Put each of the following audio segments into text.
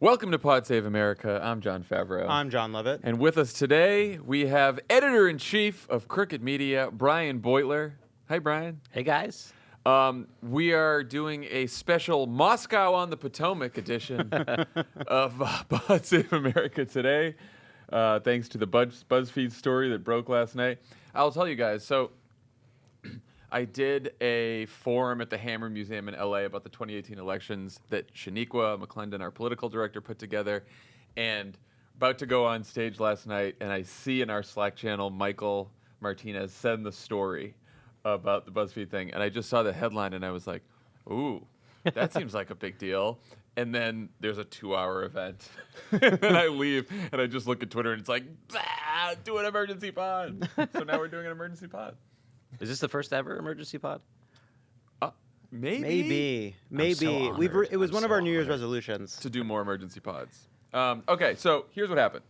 Welcome to Pod Save America. I'm Jon Favreau. I'm Jon Lovett. And with us today, we have Editor-in-Chief of Crooked Media, Brian Beutler. Hi, Brian. Hey, guys. We are doing a special Moscow on the Potomac edition of Pod Save America today, thanks to the BuzzFeed story that broke last night. I'll tell you guys, so I did a forum at the Hammer Museum in LA about the 2018 elections that Shaniqua McClendon, our political director, put together, and about to go on stage last night, and I see in our Slack channel Michael Martinez send the story about the BuzzFeed thing, and I just saw the headline, and I was like, ooh, that seems like a big deal. And then there's a 2-hour event, and then I leave, and I just look at Twitter, and it's like, do an emergency pod. So now we're doing an emergency pod. Is this the first ever emergency pod? Maybe. So It was one of our New Year's resolutions. To do more emergency pods. Okay, so here's what happened.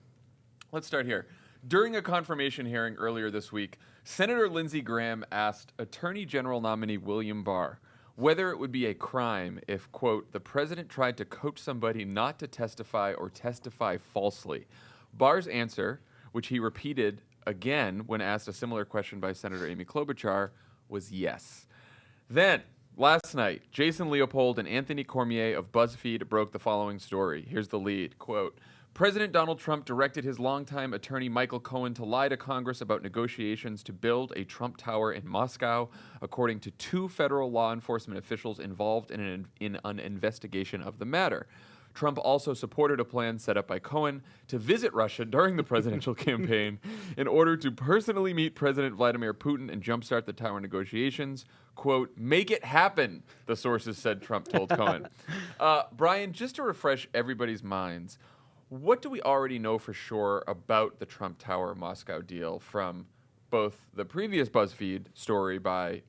Let's start here. During a confirmation hearing earlier this week, Senator Lindsey Graham asked Attorney General nominee William Barr whether it would be a crime if, quote, the president tried to coach somebody not to testify or testify falsely. Barr's answer, which he repeated again when asked a similar question by Senator Amy Klobuchar, was yes. Then, last night, Jason Leopold and Anthony Cormier of BuzzFeed broke the following story. Here's the lead, quote, President Donald Trump directed his longtime attorney Michael Cohen to lie to Congress about negotiations to build a Trump Tower in Moscow, according to 2 federal law enforcement officials involved in an investigation of the matter. Trump also supported a plan set up by Cohen to visit Russia during the presidential campaign in order to personally meet President Vladimir Putin and jumpstart the tower negotiations. Quote, make it happen, the sources said Trump told Cohen. Brian, just to refresh everybody's minds, what do we already know for sure about the Trump Tower Moscow deal from both the previous BuzzFeed story by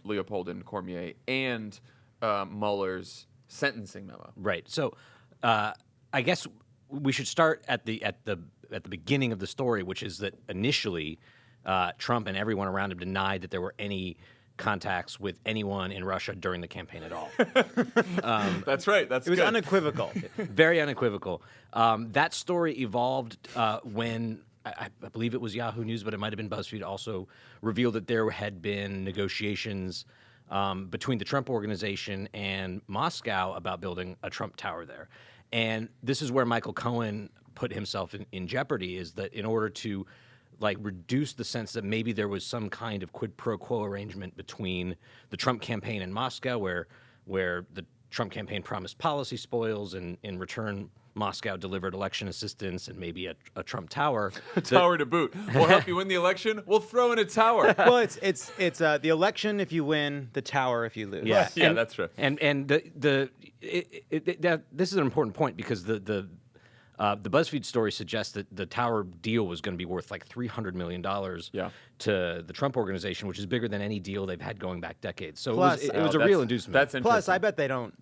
Leopold and Cormier and Mueller's sentencing memo? Right. So I guess we should start at the beginning of the story, which is that initially Trump and everyone around him denied that there were any contacts with anyone in Russia during the campaign at all. That's right. It was unequivocal. Very unequivocal. That story evolved when I believe it was Yahoo News, but it might have been BuzzFeed, also revealed that there had been negotiations between the Trump organization and Moscow about building a Trump Tower there. And this is where Michael Cohen put himself in jeopardy, is that in order to reduce the sense that maybe there was some kind of quid pro quo arrangement between the Trump campaign and Moscow, where the Trump campaign promised policy spoils, and in return Moscow delivered election assistance and maybe a Trump Tower. A tower to boot. We'll help you win the election. We'll throw in a tower. Well, it's the election if you win, the tower if you lose. Yeah, yeah, that's true. And this is an important point, because the BuzzFeed story suggests that the tower deal was going to be worth like $300 million to the Trump organization, which is bigger than any deal they've had going back decades. So Plus, it was a real inducement. That's interesting. Plus, I bet they don't.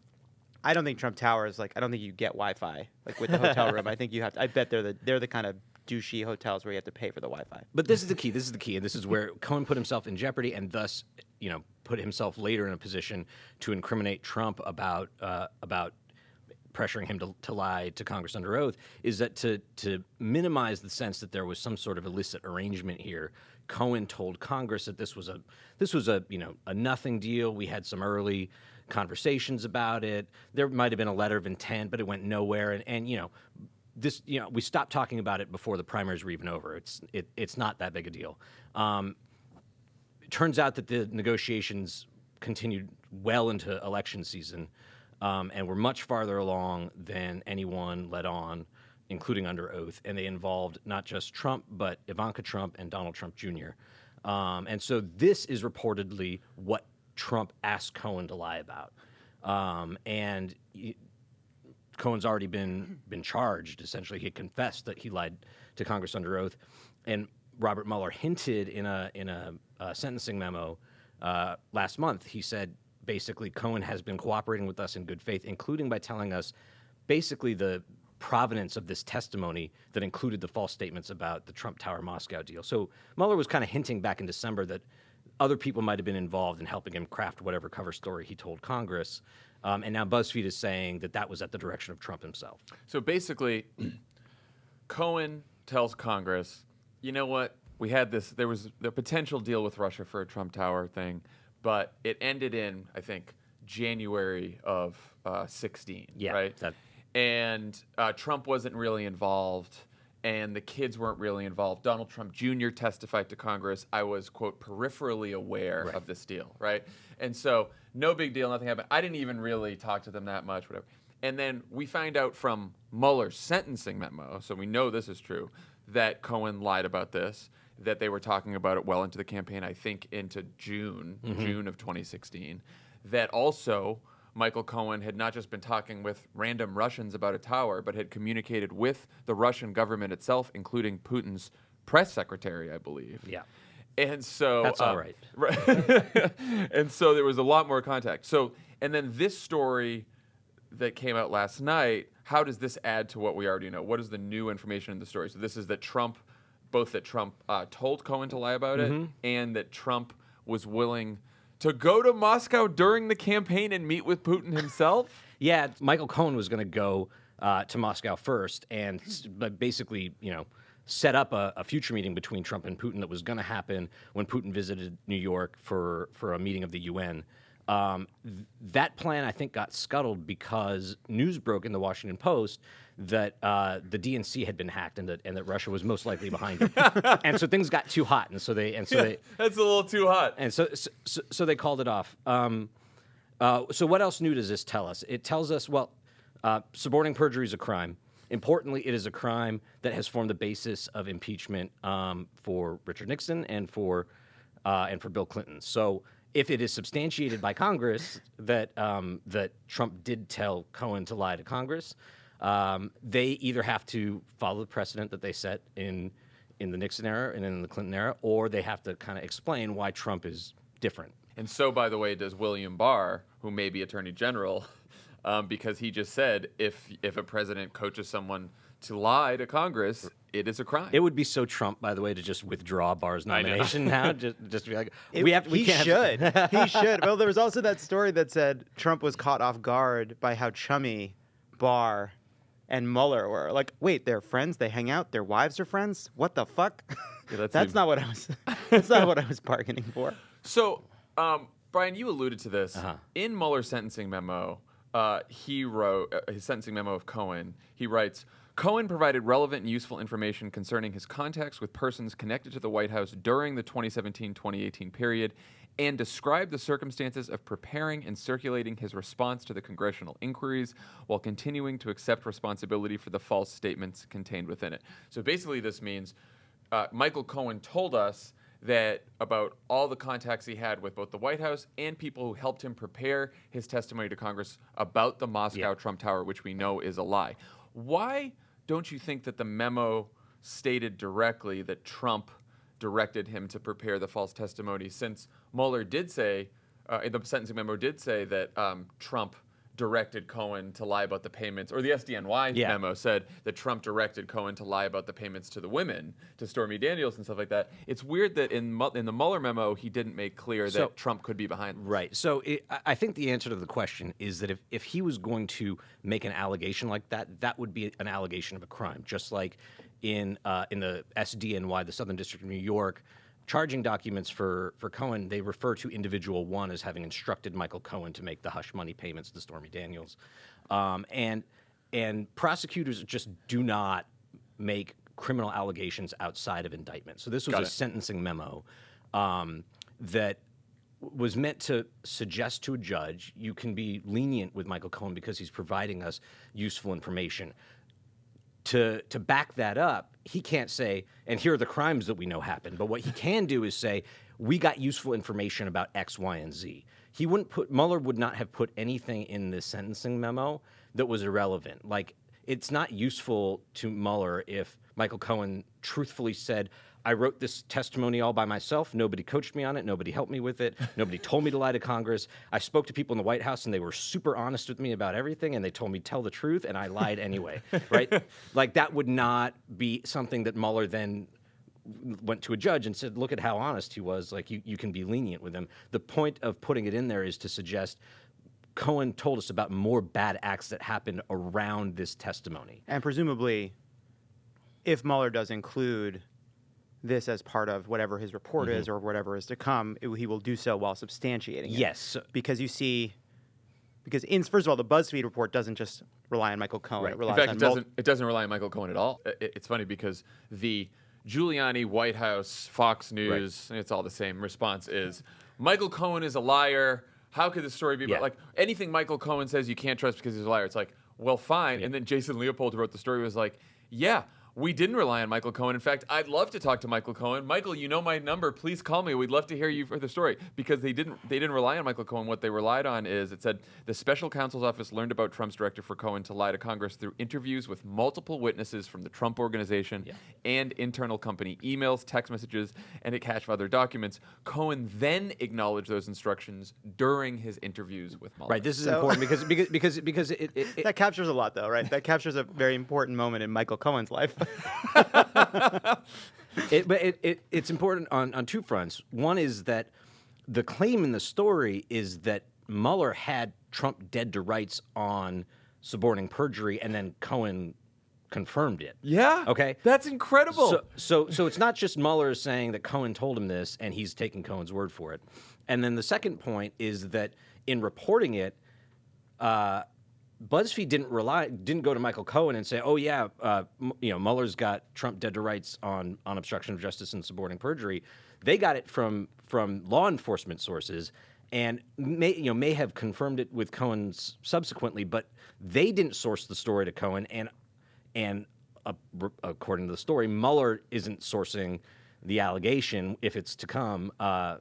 I don't think Trump Towers I don't think you get Wi-Fi with the hotel room. I think you have to. I bet they're the kind of douchey hotels where you have to pay for the Wi-Fi. But this is the key, and this is where Cohen put himself in jeopardy, and thus, put himself later in a position to incriminate Trump about pressuring him to lie to Congress under oath, is that to minimize the sense that there was some sort of illicit arrangement here, Cohen told Congress that this was a nothing deal. We had some early conversations about it. There might have been a letter of intent, but it went nowhere. And we stopped talking about it before the primaries were even over. It's not that big a deal. It turns out that the negotiations continued well into election season, and were much farther along than anyone let on, including under oath. And they involved not just Trump, but Ivanka Trump and Donald Trump Jr. And so this is reportedly what Trump asked Cohen to lie about. Cohen's already been charged. Essentially, he had confessed that he lied to Congress under oath. And Robert Mueller hinted in a sentencing memo last month. He said, basically, Cohen has been cooperating with us in good faith, including by telling us basically the provenance of this testimony that included the false statements about the Trump Tower Moscow deal. So Mueller was kind of hinting back in December that other people might have been involved in helping him craft whatever cover story he told Congress. And now BuzzFeed is saying that that was at the direction of Trump himself. So basically, Cohen tells Congress, you know what? We had this, there was the potential deal with Russia for a Trump Tower thing, but it ended in, I think, January of 16, Yeah, right? And Trump wasn't really involved, and the kids weren't really involved. Donald Trump Jr. testified to Congress. I was, quote, peripherally aware of this deal, right? And so, no big deal, nothing happened. I didn't even really talk to them that much, whatever. And then we find out from Mueller's sentencing memo, so we know this is true, that Cohen lied about this, that they were talking about it well into the campaign, I think into June of 2016, that also Michael Cohen had not just been talking with random Russians about a tower, but had communicated with the Russian government itself, including Putin's press secretary, I believe. Yeah. And so That's all right. And so there was a lot more contact. So, and then this story that came out last night, how does this add to what we already know? What is the new information in the story? So this is that Trump, both that Trump told Cohen to lie about it, and that Trump was willing to go to Moscow during the campaign and meet with Putin himself? Yeah, Michael Cohen was going to go to Moscow first and basically, set up a future meeting between Trump and Putin that was going to happen when Putin visited New York for a meeting of the UN. That plan, I think, got scuttled because news broke in the Washington Post that the DNC had been hacked and that Russia was most likely behind it, and so things got too hot, That's a little too hot. And so they called it off. So what else new does this tell us? It tells us, suborning perjury is a crime. Importantly, it is a crime that has formed the basis of impeachment for Richard Nixon and for Bill Clinton. So if it is substantiated by Congress that Trump did tell Cohen to lie to Congress, they either have to follow the precedent that they set in the Nixon era and in the Clinton era, or they have to kind of explain why Trump is different. And so, by the way, does William Barr, who may be Attorney General, because he just said if a president coaches someone to lie to Congress, it is a crime. It would be so Trump, by the way, to just withdraw Barr's nomination now. Just be like, He should. He should. Well, there was also that story that said Trump was caught off guard by how chummy Barr and Muller were. Like, wait, they're friends? They hang out? Their wives are friends? What the fuck? Yeah, that's not what I was. That's not what I was bargaining for. So, Brian, you alluded to this in Mueller's sentencing memo. He wrote his sentencing memo of Cohen. He writes, Cohen provided relevant and useful information concerning his contacts with persons connected to the White House during the 2017-2018 period and described the circumstances of preparing and circulating his response to the congressional inquiries while continuing to accept responsibility for the false statements contained within it. So basically this means Michael Cohen told us that about all the contacts he had with both the White House and people who helped him prepare his testimony to Congress about the Moscow Trump Tower, which we know is a lie. Why don't you think that the memo stated directly that Trump directed him to prepare the false testimony, since Mueller did say, in the sentencing memo did say that Trump directed Cohen to lie about the payments, or the SDNY memo said that Trump directed Cohen to lie about the payments to the women, to Stormy Daniels and stuff like that. It's weird that in the Mueller memo, he didn't make clear that Trump could be behind this. Right. So I think the answer to the question is that if he was going to make an allegation like that, that would be an allegation of a crime, just like in the SDNY, the Southern District of New York, charging documents for Cohen, they refer to individual one as having instructed Michael Cohen to make the hush money payments to Stormy Daniels. And prosecutors just do not make criminal allegations outside of indictment. So this was a sentencing memo that was meant to suggest to a judge, you can be lenient with Michael Cohen because he's providing us useful information. To back that up, he can't say, and here are the crimes that we know happened. But what he can do is say, we got useful information about X, Y, and Z. Mueller would not have put anything in this sentencing memo that was irrelevant. Like, it's not useful to Mueller if Michael Cohen truthfully said, I wrote this testimony all by myself. Nobody coached me on it. Nobody helped me with it. Nobody told me to lie to Congress. I spoke to people in the White House, and they were super honest with me about everything, and they told me tell the truth, and I lied anyway, right? Like, that would not be something that Mueller then went to a judge and said, look at how honest he was. Like, you can be lenient with him. The point of putting it in there is to suggest Cohen told us about more bad acts that happened around this testimony. And presumably, if Mueller does include this as part of whatever his report is or whatever is to come, he will do so while substantiating it. Yes. Because first of all, the BuzzFeed report doesn't just rely on Michael Cohen. Right. It relies In fact, on it doesn't rely on Michael Cohen at all. It's funny because the Giuliani, White House, Fox News, it's all the same response is, Michael Cohen is a liar. How could this story be about, like, anything Michael Cohen says you can't trust because he's a liar? It's like, well, fine. And then Jason Leopold, who wrote the story, was like, yeah, we didn't rely on Michael Cohen. In fact, I'd love to talk to Michael Cohen. Michael, you know my number. Please call me. We'd love to hear you for the story. Because they didn't rely on Michael Cohen. What they relied on is, it said, the special counsel's office learned about Trump's directive for Cohen to lie to Congress through interviews with multiple witnesses from the Trump organization and internal company emails, text messages, and a cache of other documents. Cohen then acknowledged those instructions during his interviews with Mueller. Right. This is important because it that captures a lot, though, right? That captures a very important moment in Michael Cohen's life. It's important on two fronts. One is that the claim in the story is that Mueller had Trump dead to rights on suborning perjury, and then Cohen confirmed it. Yeah. Okay. That's incredible. So it's not just Mueller saying that Cohen told him this, and he's taking Cohen's word for it. And then the second point is that in reporting it, BuzzFeed didn't go to Michael Cohen and say, "Oh yeah, Mueller's got Trump dead to rights on obstruction of justice and suborning perjury." They got it from law enforcement sources, and may have confirmed it with Cohen's subsequently, but they didn't source the story to Cohen, and according to the story, Mueller isn't sourcing the allegation, if it's to come, to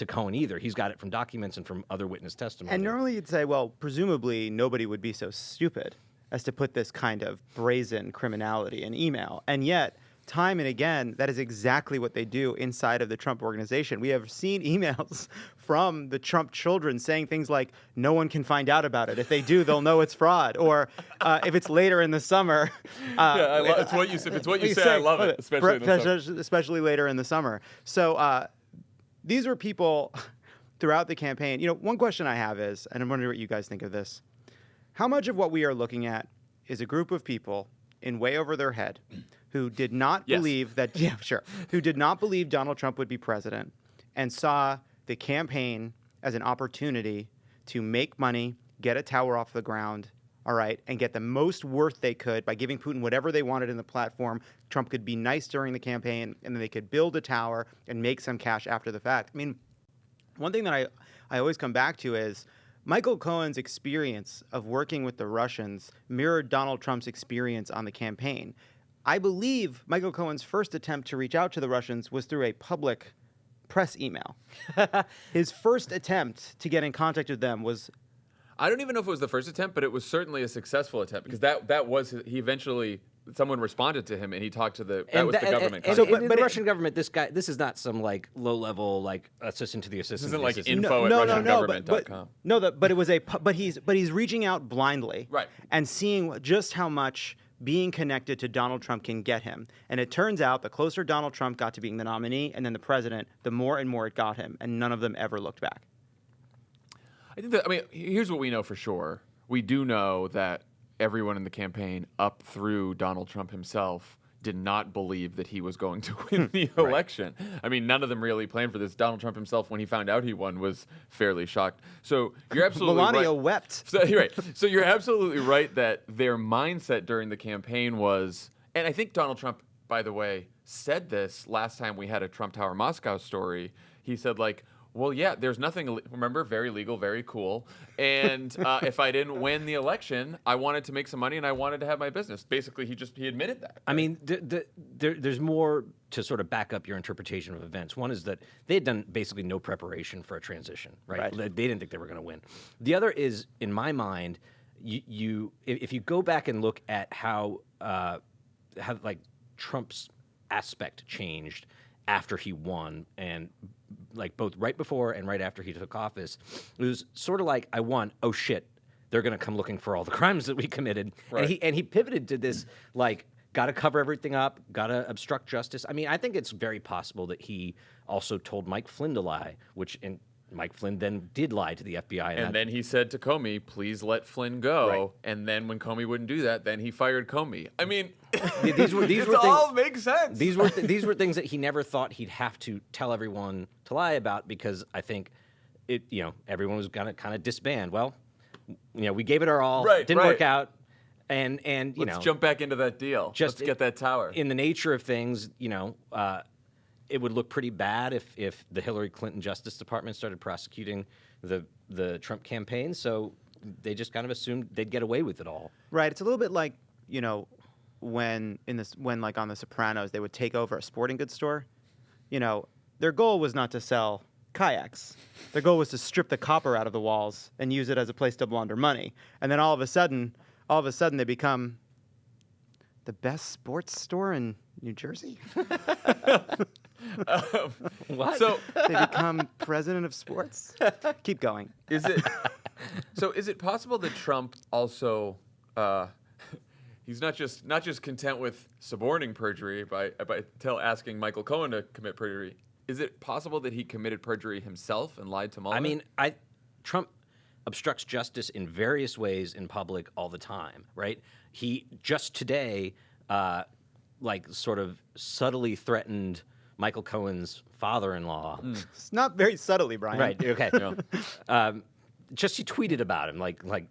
Cohen either. He's got it from documents and from other witness testimony. And normally you'd say, well, presumably nobody would be so stupid as to put this kind of brazen criminality in email. And yet, time and again, that is exactly what they do inside of the Trump organization. We have seen emails from the Trump children saying things like, no one can find out about it. If they do, they'll know it's fraud. Or if it's later in the summer. It's what you, if it's what you say, I love it, especially in the summer. Especially later in the summer. So these were people throughout the campaign. One question I have is, and I'm wondering what you guys think of this, how much of what we are looking at is a group of people in way over their head who did not believe that, who did not believe Donald Trump would be president and saw the campaign as an opportunity to make money, get a tower off the ground, all right, and get the most worth they could by giving Putin whatever they wanted in the platform. Trump could be nice during the campaign, and then they could build a tower and make some cash after the fact. I mean, one thing that I always come back to is Michael Cohen's experience of working with the Russians mirrored Donald Trump's experience on the campaign. I believe Michael Cohen's first attempt to reach out to the Russians was through a public press email. His first attempt to get in contact with them was... I don't even know if it was the first attempt, but it was certainly a successful attempt because that was he eventually someone responded to him and he talked to the government. But the Russian government, this is not some like low level assistant to the assistant. This isn't like assistant. info at RussianGovernment.com. But he's reaching out blindly, right, and seeing just how much being connected to Donald Trump can get him. And it turns out the closer Donald Trump got to being the nominee and then the president, the more and more it got him, and none of them ever looked back. Here's what we know for sure. We do know that everyone in the campaign up through Donald Trump himself did not believe that he was going to win the election. I mean, none of them really planned for this. Donald Trump himself, when he found out he won, was fairly shocked. So you're absolutely Melania right. wept. So, you're right. So you're absolutely right that their mindset during the campaign was, and I think Donald Trump, by the way, said this last time we had a Trump Tower Moscow story. He said, well, yeah, there's nothing, remember, very legal, very cool. And if I didn't win the election, I wanted to make some money and I wanted to have my business. Basically, he admitted that. I mean, there's more to sort of back up your interpretation of events. One is that they had done basically no preparation for a transition, right? They didn't think they were going to win. The other is, in my mind, if you go back and look at how Trump's aspect changed after he won, and both right before and right after he took office, it was sort of like, I won, oh shit, they're going to come looking for all the crimes that we committed. Right. And he pivoted to this, got to cover everything up, got to obstruct justice. I mean, I think it's very possible that he also told Mike Flynn to lie, which Mike Flynn then did lie to the FBI. And then he said to Comey, please let Flynn go. Right. And then when Comey wouldn't do that, then he fired Comey. I mean, these were it things, all makes sense. These were things that he never thought he'd have to tell everyone to lie about, because I think everyone was gonna kind of disband. Well, we gave it our all. Right, didn't right. work out. And Let's jump back into that deal. Just Let's get that tower. In the nature of things, it would look pretty bad if the Hillary Clinton Justice Department started prosecuting the Trump campaign. So they just kind of assumed they'd get away with it all. Right. It's a little bit like, when like on The Sopranos they would take over a sporting goods store. Their goal was not to sell kayaks. Their goal was to strip the copper out of the walls and use it as a place to launder money. And then all of a sudden they become the best sports store in New Jersey. What? So They become president of sports. Keep going. is it possible that Trump also he's not just content with suborning perjury by asking Michael Cohen to commit perjury? Is it possible that he committed perjury himself and lied to Mueller? I mean, Trump obstructs justice in various ways in public all the time, right? He just today, sort of subtly threatened Michael Cohen's father-in-law. It's not very subtly, Brian. Right. Okay. Just he tweeted about him, like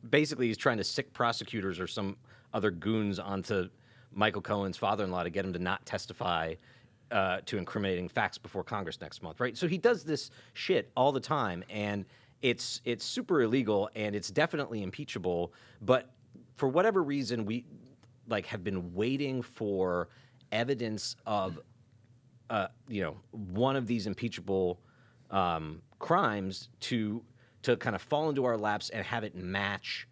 basically he's trying to sick prosecutors or some other goons onto Michael Cohen's father-in-law to get him to not testify to incriminating facts before Congress next month, right? So he does this shit all the time, and it's super illegal, and it's definitely impeachable. But for whatever reason, we have been waiting for evidence of one of these impeachable crimes to kind of fall into our laps and have it match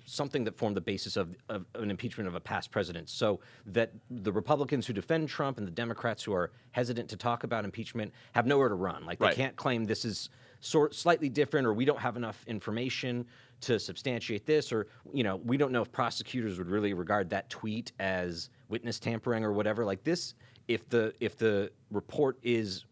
something that formed the basis of an impeachment of a past president, so that the Republicans who defend Trump and the Democrats who are hesitant to talk about impeachment have nowhere to run. They Right. can't claim this is slightly different, or we don't have enough information to substantiate this, or we don't know if prosecutors would really regard that tweet as witness tampering or whatever. Like this, if the report is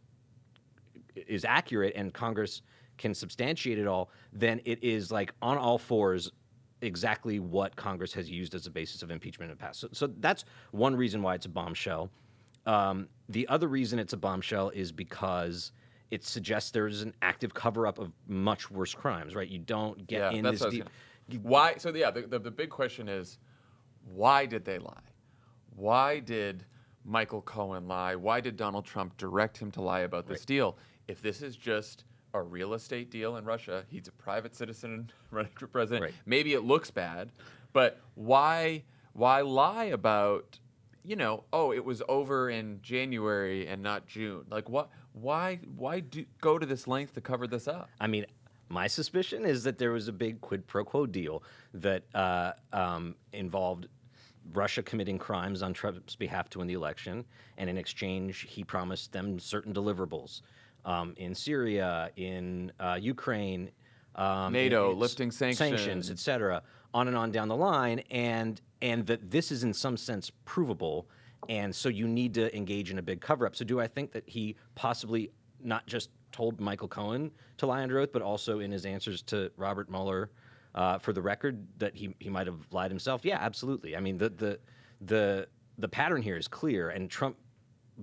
accurate and Congress can substantiate it all, then it is on all fours exactly what Congress has used as a basis of impeachment in the past. So that's one reason why it's a bombshell. The other reason it's a bombshell is because it suggests there's an active cover-up of much worse crimes, right? You don't get in this deep. Why? So the big question is, why did they lie? Why did Michael Cohen lie? Why did Donald Trump direct him to lie about this deal? If this is just a real estate deal in Russia, he's a private citizen running for president. Right. Maybe it looks bad, but why lie about, it was over in January and not June? Why go to this length to cover this up? I mean, my suspicion is that there was a big quid pro quo deal that involved Russia committing crimes on Trump's behalf to win the election, and in exchange, he promised them certain deliverables. In Syria, in Ukraine, NATO lifting sanctions, et cetera, on and on down the line, and that this is in some sense provable, and so you need to engage in a big cover-up. So do I think that he possibly not just told Michael Cohen to lie under oath, but also in his answers to Robert Mueller, for the record, that he might have lied himself? Yeah, absolutely. I mean, the pattern here is clear, and Trump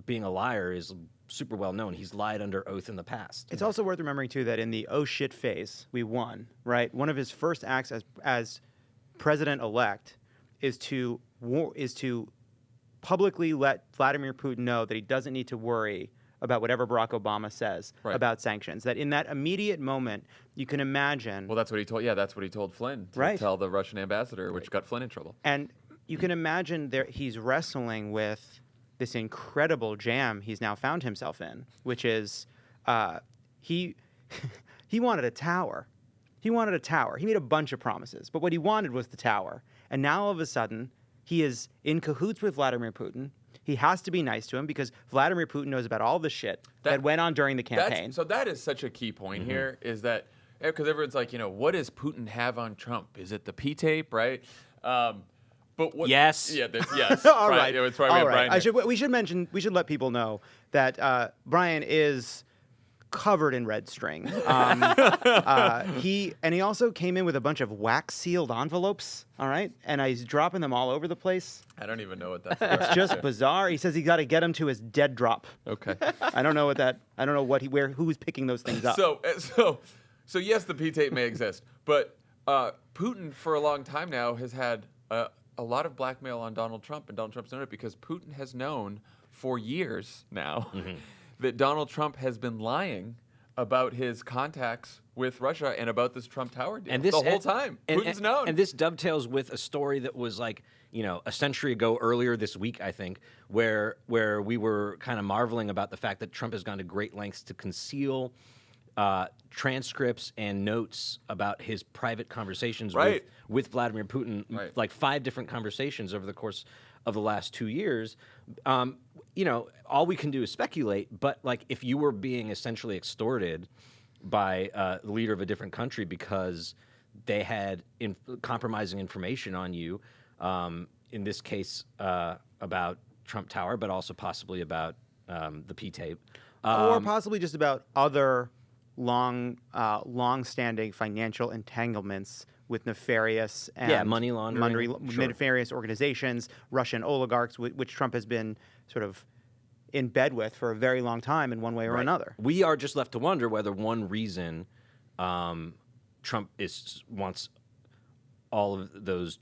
being a liar is super well known. He's lied under oath in the past. It's also worth remembering, too, that in the oh shit phase, we won, right? One of his first acts as president-elect is to publicly let Vladimir Putin know that he doesn't need to worry about whatever Barack Obama says about sanctions. That in that immediate moment, you can imagine... Well, that's what he told. Yeah, that's what he told Flynn to tell the Russian ambassador, which got Flynn in trouble. And you can imagine he's wrestling with this incredible jam he's now found himself in, which is he wanted a tower. He wanted a tower. He made a bunch of promises, but what he wanted was the tower. And now all of a sudden, he is in cahoots with Vladimir Putin. He has to be nice to him because Vladimir Putin knows about all the shit that went on during the campaign. So that is such a key point here, is that, because everyone's like, what does Putin have on Trump? Is it the P tape, right? But what? Yes. Yeah. Yes. All right. Yeah, it's right. We have Brian here. We should let people know that Brian is covered in red string. He also came in with a bunch of wax sealed envelopes. All right, and he's dropping them all over the place. I don't even know what that's. It's just bizarre. He says he got to get him to his dead drop. Okay. I don't know who's picking those things up. So yes, the P tape may exist, but Putin for a long time now has had a lot of blackmail on Donald Trump, and Donald Trump's known it because Putin has known for years now that Donald Trump has been lying about his contacts with Russia and about this Trump Tower deal the whole time. Putin's known. And this dovetails with a story that was like, a century ago earlier this week, I think, where we were kind of marveling about the fact that Trump has gone to great lengths to conceal transcripts and notes about his private conversations with Vladimir Putin, like 5 different conversations over the course of the last 2 years. All we can do is speculate, but like if you were being essentially extorted by the leader of a different country because they had compromising information on you, in this case about Trump Tower, but also possibly about the P-tape. Or possibly just about other long-standing financial entanglements with nefarious and money laundering, nefarious organizations, Russian oligarchs, which Trump has been sort of in bed with for a very long time in one way or another. We are just left to wonder whether one reason Trump wants all of those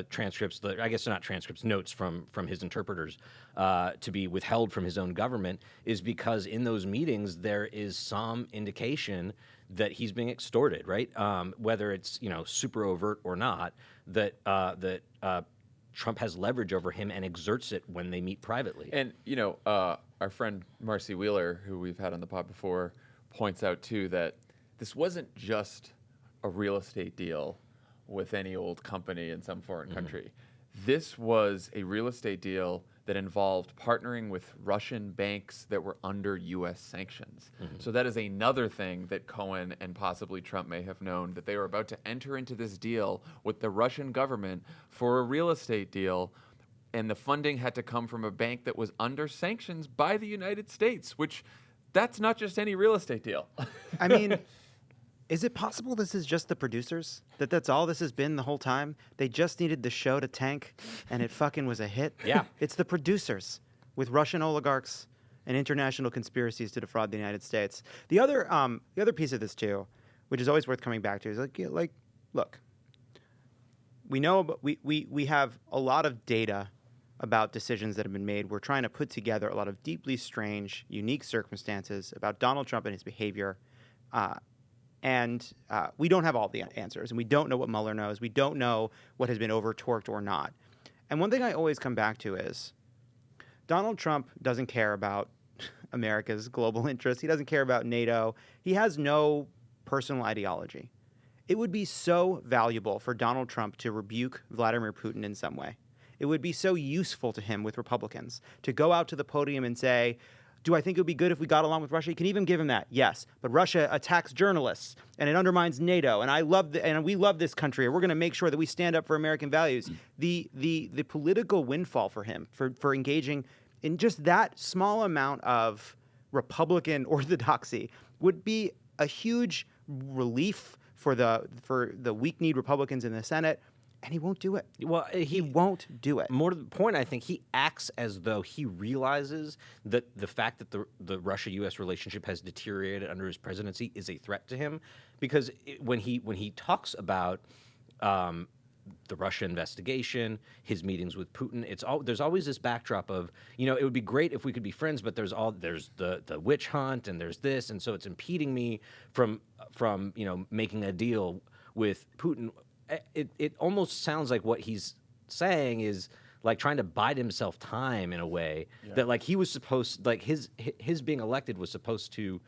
transcripts, I guess they're not transcripts, notes from his interpreters to be withheld from his own government is because in those meetings there is some indication that he's being extorted, right? Whether it's super overt or not, that Trump has leverage over him and exerts it when they meet privately. And our friend Marcy Wheeler, who we've had on the pod before, points out too that this wasn't just a real estate deal with any old company in some foreign country. This was a real estate deal that involved partnering with Russian banks that were under U.S. sanctions. So that is another thing that Cohen and possibly Trump may have known, that they were about to enter into this deal with the Russian government for a real estate deal, and the funding had to come from a bank that was under sanctions by the United States, which that's not just any real estate deal. I mean, is it possible this is just the producers? That's all this has been the whole time? They just needed the show to tank, and it fucking was a hit? Yeah. It's the producers with Russian oligarchs and international conspiracies to defraud the United States. The other piece of this, too, which is always worth coming back to, is look, we know, we have a lot of data about decisions that have been made. We're trying to put together a lot of deeply strange, unique circumstances about Donald Trump and his behavior. And we don't have all the answers, and we don't know what Mueller knows. We don't know what has been over-torqued or not. And one thing I always come back to is Donald Trump doesn't care about America's global interests. He doesn't care about NATO. He has no personal ideology. It would be so valuable for Donald Trump to rebuke Vladimir Putin in some way. It would be so useful to him with Republicans to go out to the podium and say, do I think it would be good if we got along with Russia? You can even give him that, yes. But Russia attacks journalists, and it undermines NATO, and we love this country, and we're going to make sure that we stand up for American values. The political windfall for him for engaging in just that small amount of Republican orthodoxy would be a huge relief for the weak-kneed Republicans in the Senate. And he won't do it. Well, he won't do it. More to the point, I think he acts as though he realizes that the fact that the Russia-U.S. relationship has deteriorated under his presidency is a threat to him, because when he talks about the Russia investigation, his meetings with Putin, there's always this backdrop of, it would be great if we could be friends, but there's the witch hunt, and there's this, and so it's impeding me from making a deal with Putin. It almost sounds like what he's saying is like trying to bide himself time in a way that like he was supposed, like his being elected was supposed to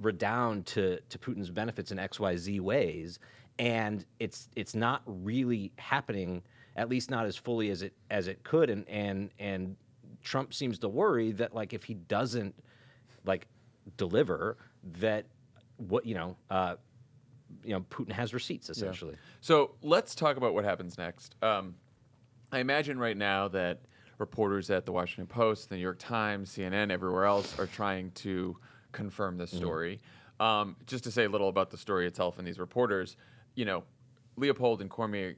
redound to Putin's benefits in XYZ ways, and it's not really happening, at least not as fully as it could, and Trump seems to worry that like if he doesn't like deliver, that Putin has receipts, essentially. Yeah. So let's talk about what happens next. I imagine right now that reporters at the Washington Post, the New York Times, CNN, everywhere else are trying to confirm this story. Just to say a little about the story itself and these reporters, Leopold and Cormier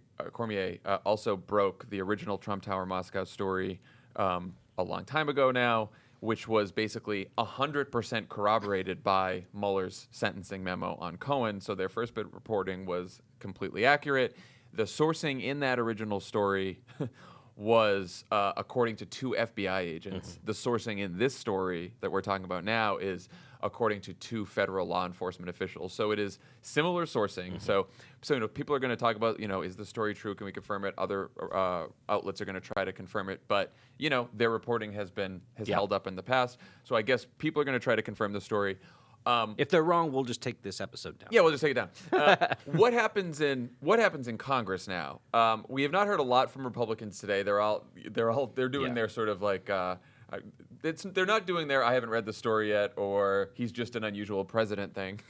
also broke the original Trump Tower Moscow story a long time ago now, which was basically 100% corroborated by Mueller's sentencing memo on Cohen. So their first bit of reporting was completely accurate. The sourcing in that original story was according to 2 FBI agents. The sourcing in this story that we're talking about now is according to 2 federal law enforcement officials. So it is similar sourcing. So people are going to talk about, is the story true? Can we confirm it? Other outlets are going to try to confirm it. But, their reporting has held up in the past. So I guess people are going to try to confirm the story. If they're wrong, we'll just take this episode down. Yeah, we'll just take it down. What happens in Congress now? We have not heard a lot from Republicans today. They're doing their sort of like they're not doing their I haven't read the story yet or he's just an unusual president thing.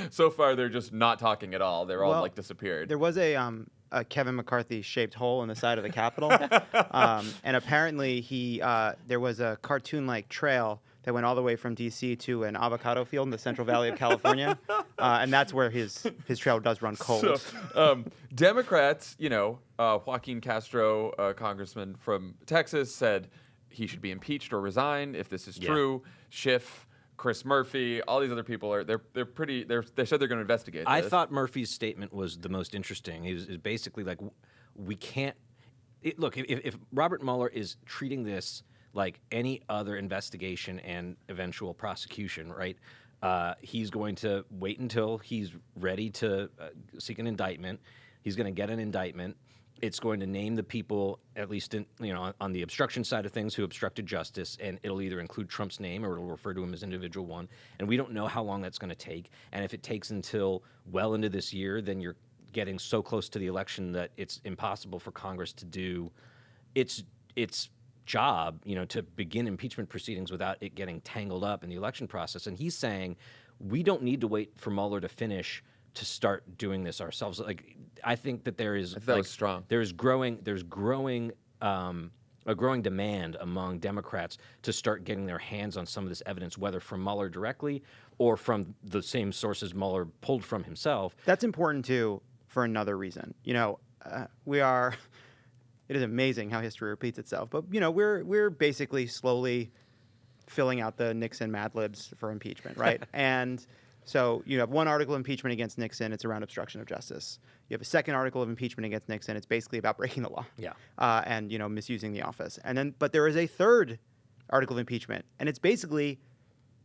So far, they're just not talking at all. They're all disappeared. There was a Kevin McCarthy shaped hole in the side of the Capitol, and apparently there was a cartoon-like trail that went all the way from D.C. to an avocado field in the Central Valley of California, and that's where his trail does run cold. So, Democrats, Joaquin Castro, congressman from Texas, said he should be impeached or resign if this is true. Schiff, Chris Murphy, all these other people they said they're going to investigate this. I thought Murphy's statement was the most interesting. He was basically like, we can't look if Robert Mueller is treating this like any other investigation and eventual prosecution, right? He's going to wait until he's ready to seek an indictment. He's going to get an indictment. It's going to name the people, at least on the obstruction side of things, who obstructed justice, and it'll either include Trump's name or it'll refer to him as individual one. And we don't know how long that's going to take. And if it takes until well into this year, then you're getting so close to the election that it's impossible for Congress to do its job, to begin impeachment proceedings without it getting tangled up in the election process. And he's saying we don't need to wait for Mueller to finish to start doing this ourselves. Like, I think that there is that was strong. There's growing a growing demand among Democrats to start getting their hands on some of this evidence, whether from Mueller directly or from the same sources Mueller pulled from himself. That's important too for another reason. It is amazing how history repeats itself, but we're basically slowly filling out the Nixon Mad Libs for impeachment, right? And so you have one article of impeachment against Nixon, it's around obstruction of justice. You have a second article of impeachment against Nixon, it's basically about breaking the law. Yeah. And misusing the office. But there is a third article of impeachment, and it's basically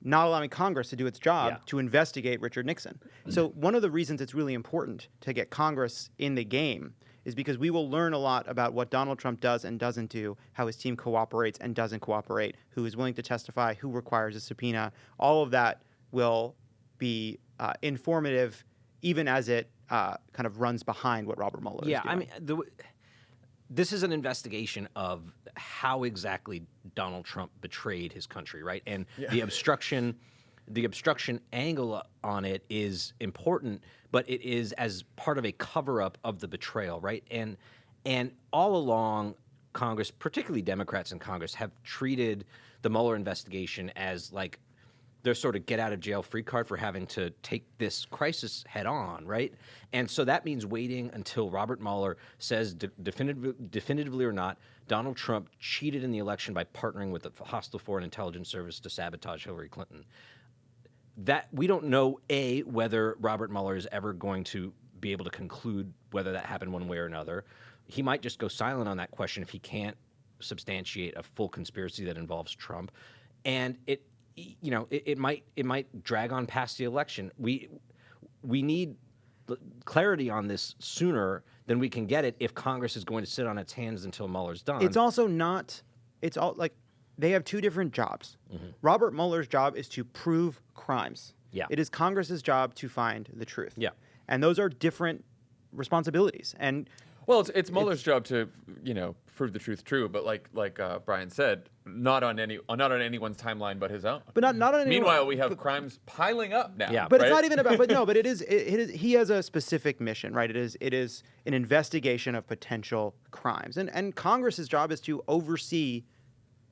not allowing Congress to do its job to investigate Richard Nixon. So one of the reasons it's really important to get Congress in the game is because we will learn a lot about what Donald Trump does and doesn't do, how his team cooperates and doesn't cooperate, who is willing to testify, who requires a subpoena. All of that will be informative, even as it kind of runs behind what Robert Mueller is doing. Yeah, I mean, this is an investigation of how exactly Donald Trump betrayed his country, right? And the obstruction angle on it is important, but it is as part of a cover-up of the betrayal, right? And all along, Congress, particularly Democrats in Congress, have treated the Mueller investigation as like their sort of get-out-of-jail-free card for having to take this crisis head-on, right? And so that means waiting until Robert Mueller says definitively or not, Donald Trump cheated in the election by partnering with a hostile foreign intelligence service to sabotage Hillary Clinton. That we don't know, A, whether Robert Mueller is ever going to be able to conclude whether that happened one way or another. He might just go silent on that question if he can't substantiate a full conspiracy that involves Trump. And it might drag on past the election. We need clarity on this sooner than we can get it if Congress is going to sit on its hands until Mueller's done. It's also not. It's all like they have two different jobs. Mm-hmm. Robert Mueller's job is to prove crimes. Yeah. It is Congress's job to find the truth. Yeah. And those are different responsibilities. And well, it's Mueller's job to prove the truth true. But like Brian said, not on anyone's timeline but his own. But not on any. Meanwhile, we have crimes piling up now. Yeah. But right? it's not even about. But no. But it is. He has a specific mission, right? It is an investigation of potential crimes, and Congress's job is to oversee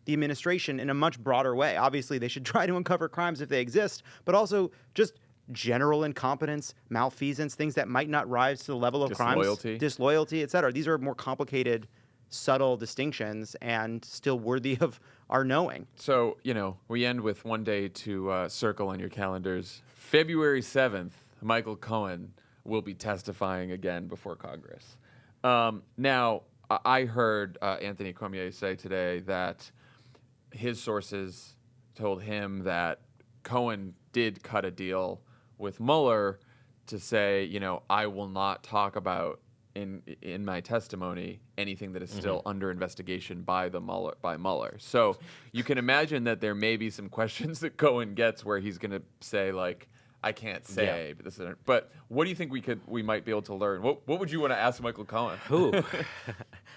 the administration in a much broader way. Obviously, they should try to uncover crimes if they exist, but also just general incompetence, malfeasance, things that might not rise to the level of disloyalty, et cetera. These are more complicated, subtle distinctions and still worthy of our knowing. So, we end with one day to circle on your calendars. February 7th, Michael Cohen will be testifying again before Congress. Now, I heard Anthony Cormier say today that his sources told him that Cohen did cut a deal with Muller to say, I will not talk about in my testimony anything that is still under investigation by Muller. So you can imagine that there may be some questions that Cohen gets where he's going to say like, I can't say, but this isn't. But what do you think we might be able to learn? What would you want to ask Michael Cohen? Ooh.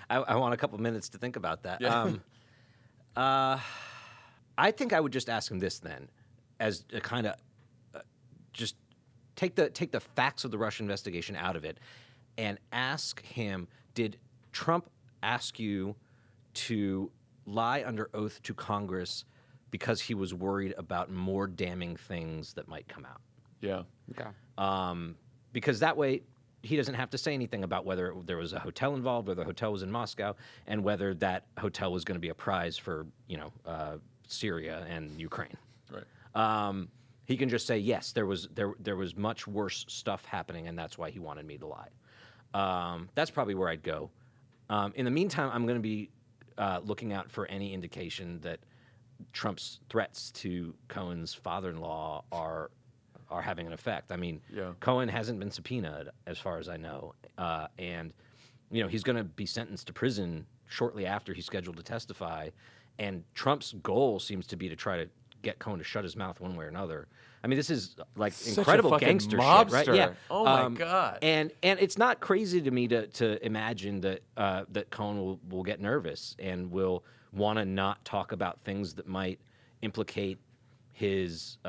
I want a couple minutes to think about that. Yeah. I think I would just ask him this then, as a kind of just take the facts of the Russia investigation out of it, and ask him: did Trump ask you to lie under oath to Congress because he was worried about more damning things that might come out? Yeah. Okay. Because that way he doesn't have to say anything about whether there was a hotel involved, whether the hotel was in Moscow, and whether that hotel was going to be a prize for, Syria and Ukraine. Right. He can just say, yes, there was much worse stuff happening, and that's why he wanted me to lie. That's probably where I'd go. In the meantime, I'm going to be looking out for any indication that Trump's threats to Cohen's father-in-law are having an effect. I mean, Cohen hasn't been subpoenaed, as far as I know, and he's going to be sentenced to prison shortly after he's scheduled to testify. And Trump's goal seems to be to try to get Cohen to shut his mouth one way or another. I mean, this is like Such incredible a fucking gangster mobster. shit, right? Yeah. Oh my God. And it's not crazy to me to imagine that that Cohen will get nervous and will want to not talk about things that might implicate his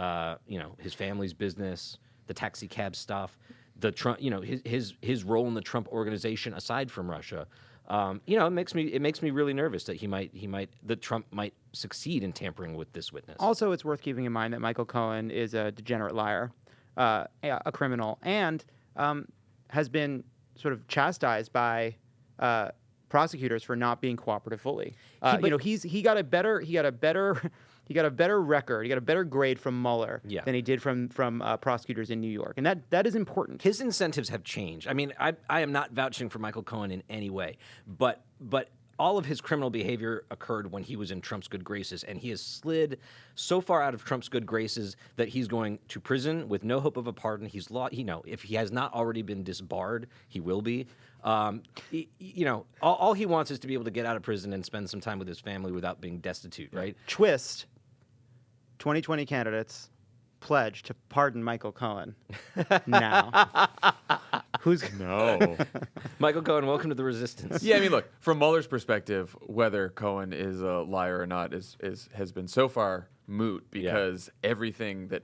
his family's business, the taxi cab stuff, the Trump, his role in the Trump organization aside from Russia. It makes me really nervous that that Trump might succeed in tampering with this witness. Also, it's worth keeping in mind that Michael Cohen is a degenerate liar, a criminal, and has been sort of chastised by prosecutors for not being cooperative fully. He got a better record. He got a better grade from Mueller than he did from prosecutors in New York, and that is important. His incentives have changed. I mean, I am not vouching for Michael Cohen in any way, but all of his criminal behavior occurred when he was in Trump's good graces, and he has slid so far out of Trump's good graces that he's going to prison with no hope of a pardon. He's if he has not already been disbarred, he will be. All he wants is to be able to get out of prison and spend some time with his family without being destitute, right? Twist: 2020 candidates pledge to pardon Michael Cohen now. No. Michael Cohen, welcome to the resistance. Yeah, I mean, look, from Mueller's perspective, whether Cohen is a liar or not has been so far moot because everything that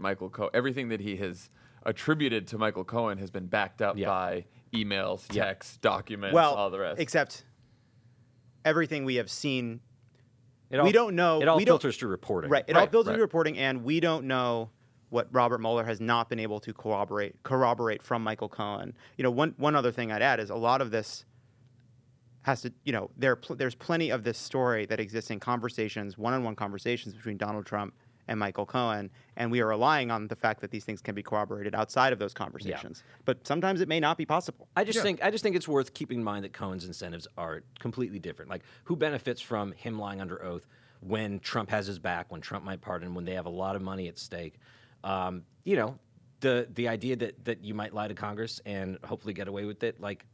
he has attributed to Michael Cohen has been backed up by emails, texts, documents, all the rest. Except everything we have seen. We don't know. It all filters through reporting. Right. It all filters through reporting, and we don't know what Robert Mueller has not been able to corroborate from Michael Cohen. One other thing I'd add is a lot of this has to, there's plenty of this story that exists in conversations, one-on-one conversations between Donald Trump and Michael Cohen, and we are relying on the fact that these things can be corroborated outside of those conversations. But sometimes it may not be possible. I just think it's worth keeping in mind that Cohen's incentives are completely different. Like, who benefits from him lying under oath when Trump has his back, when Trump might pardon, when they have a lot of money at stake? The idea that you might lie to Congress and hopefully get away with it, like,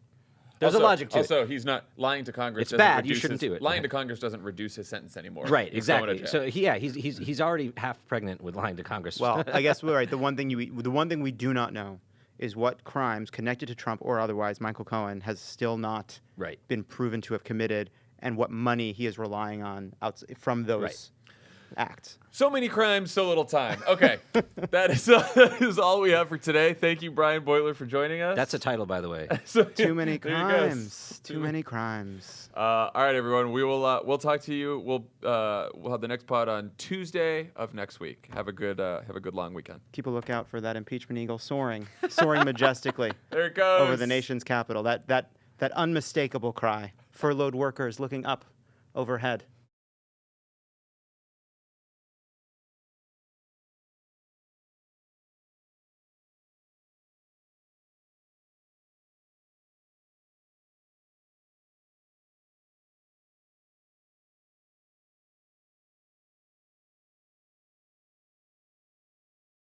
there's a logic to it. Also, he's not lying to Congress. It's bad. You shouldn't do it. Lying to Congress doesn't reduce his sentence anymore. Right. Exactly. So he's already half pregnant with lying to Congress. Well, I guess we're right. The one thing we do not know is what crimes connected to Trump or otherwise Michael Cohen has still not been proven to have committed. and what money he is relying on from those acts. So many crimes, so little time. Okay, that is all we have for today. Thank you, Brian Beutler, for joining us. That's a title, by the way. Too many there you go. crimes. Too many crimes. All right, everyone. We'll talk to you. We'll have the next pod on Tuesday of next week. Have a good long weekend. Keep a lookout for that impeachment eagle soaring majestically There it goes over the nation's capital. That unmistakable cry. Furloughed workers looking up overhead.